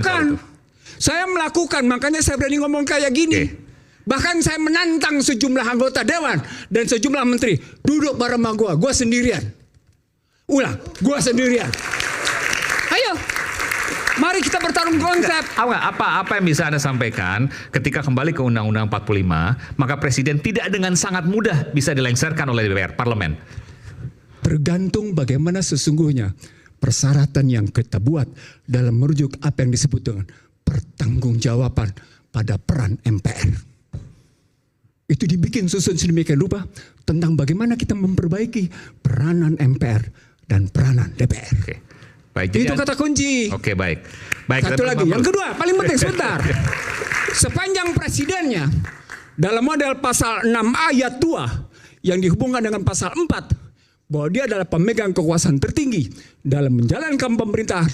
melakukan. Saya melakukan, makanya saya berani ngomong kayak gini. Bahkan saya menantang sejumlah anggota dewan dan sejumlah menteri duduk bareng sama gue sendirian. Ulang, gue sendirian. Ayo, mari kita bertarung konsep. Apa yang bisa Anda sampaikan ketika kembali ke Undang-Undang 45, maka Presiden tidak dengan sangat mudah bisa dilengsarkan oleh DPR, Parlemen? Tergantung bagaimana sesungguhnya persyaratan yang kita buat dalam merujuk apa yang disebut dengan pertanggungjawaban pada peran MPR. Itu dibikin susun sedemikian rupa tentang bagaimana kita memperbaiki peranan MPR dan peranan DPR. Oke. Baik, itu kata kunci. Oke, baik. Satu lagi, yang kedua, paling penting sebentar. Sepanjang presidennya dalam model pasal 6 ayat 2 yang dihubungkan dengan pasal 4 bahwa dia adalah pemegang kekuasaan tertinggi dalam menjalankan pemerintahan,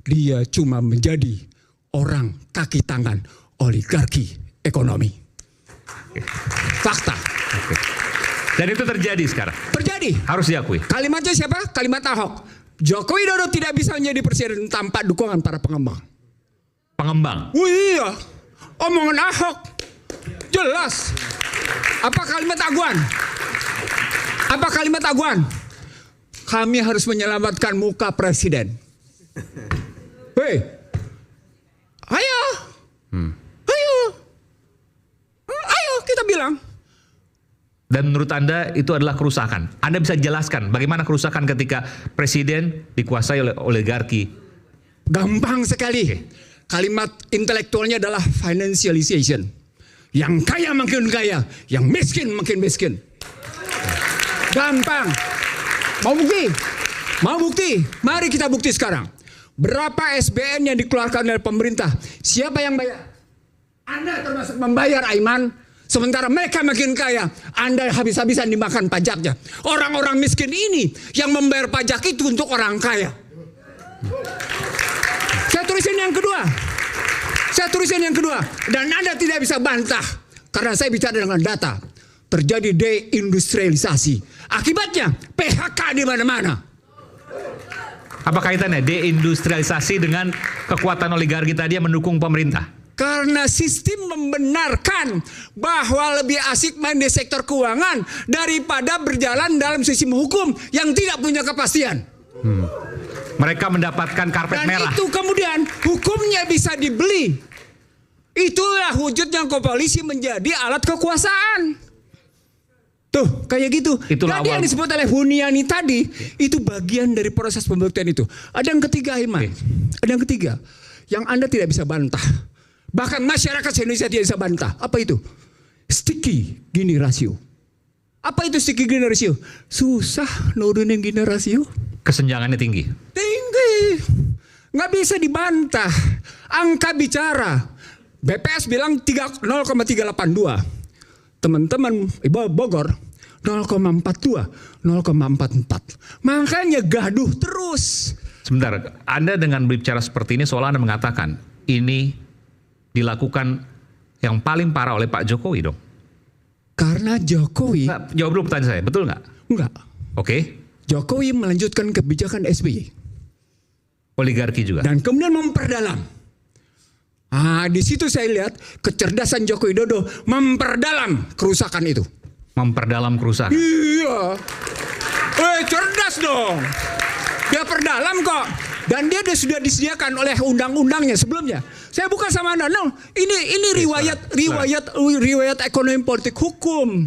dia cuma menjadi orang kaki tangan oligarki ekonomi. Fakta. Dan itu terjadi sekarang. Terjadi. Harus diakui. Kalimatnya siapa? Kalimat Ahok. Jokowi Dodo tidak bisa menjadi presiden tanpa dukungan para pengembang. Pengembang? Oh iya. Omongan Ahok. Jelas. Apa kalimat Aguan? Apa kalimat Aguan? Kami harus menyelamatkan muka presiden. Hei. Ayo. Ayo. Ayo kita bilang. Dan menurut Anda itu adalah kerusakan. Anda bisa jelaskan bagaimana kerusakan ketika presiden dikuasai oleh oligarki? Gampang sekali. Kalimat intelektualnya adalah financialization. Yang kaya makin kaya, yang miskin makin miskin. Gampang. Mau bukti? Mau bukti? Mari kita bukti sekarang. Berapa SBN yang dikeluarkan oleh pemerintah? Siapa yang bayar? Anda termasuk membayar, Aiman. Sementara mereka makin kaya, Anda habis-habisan dimakan pajaknya. Orang-orang miskin ini yang membayar pajak itu untuk orang kaya. Saya tulisin yang kedua. Saya tulisin yang kedua. Dan Anda tidak bisa bantah. Karena saya bicara dengan data. Terjadi deindustrialisasi. Akibatnya PHK di mana-mana. Apa kaitannya deindustrialisasi dengan kekuatan oligarki tadi yang mendukung pemerintah? Karena sistem membenarkan bahwa lebih asik main di sektor keuangan daripada berjalan dalam sistem hukum yang tidak punya kepastian. Mereka mendapatkan karpet merah. Dan itu kemudian hukumnya bisa dibeli. Itulah wujudnya koalisi menjadi alat kekuasaan. Tuh kayak gitu. Itulah Jadi yang disebut oleh Buniani tadi itu bagian dari proses pembuktian itu. Ada yang ketiga, Iman. Ada yang ketiga yang Anda tidak bisa bantah. Bahkan masyarakat Indonesia tidak bisa bantah. Apa itu? Sticky Gini ratio. Apa itu sticky Gini ratio? Susah nurunin Gini ratio. Kesenjangannya tinggi. Tinggi. Nggak bisa dibantah. Angka bicara. BPS bilang 0,382. Teman-teman Bogor 0,42, 0,44. Makanya gaduh terus. Sebentar, Anda dengan berbicara seperti ini seolah Anda mengatakan ini dilakukan yang paling parah oleh Pak Jokowi dong? Karena Jokowi... Nggak, jawab dulu pertanyaan saya, betul nggak? Enggak. Oke. Jokowi melanjutkan kebijakan SBY. Oligarki juga. Dan kemudian memperdalam. Di situ saya lihat kecerdasan Jokowi Dodo memperdalam kerusakan itu. Memperdalam kerusakan? Iya. Cerdas dong. Dia perdalam kok. Dan dia sudah disediakan oleh undang-undangnya sebelumnya. Saya bukan sama Anda. No, ini riwayat ekonomi politik hukum.